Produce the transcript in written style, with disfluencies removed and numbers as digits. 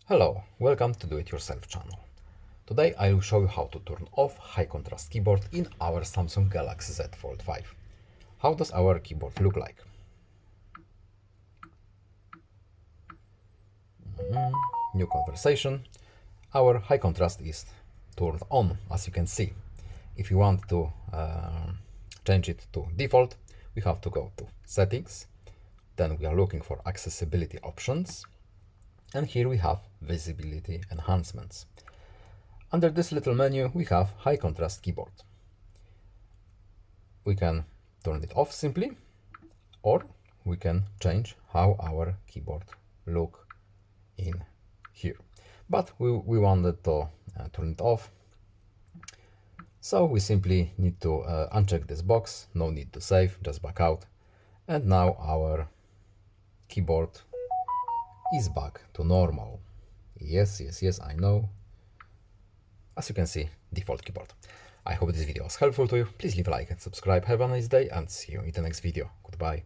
Hello, welcome to Do It Yourself channel. Today I will show you how to turn off high contrast keyboard in our Samsung Galaxy Z Fold5. How does our keyboard look like? New conversation. Our high contrast is turned on, as you can see. If you want to change it to default, we have to go to settings. Then we are looking for accessibility options. And here we have visibility enhancements. Under this little menu, we have high contrast keyboard. We can turn it off simply, or we can change how our keyboard look in here. But we wanted to turn it off. So we simply need to uncheck this box, no need to save, just back out. And now our keyboard is back to normal. Yes, I know. As you can see, default keyboard. I hope this video was helpful to you. Please leave a like and subscribe. Have a nice day and see you in the next video. Goodbye.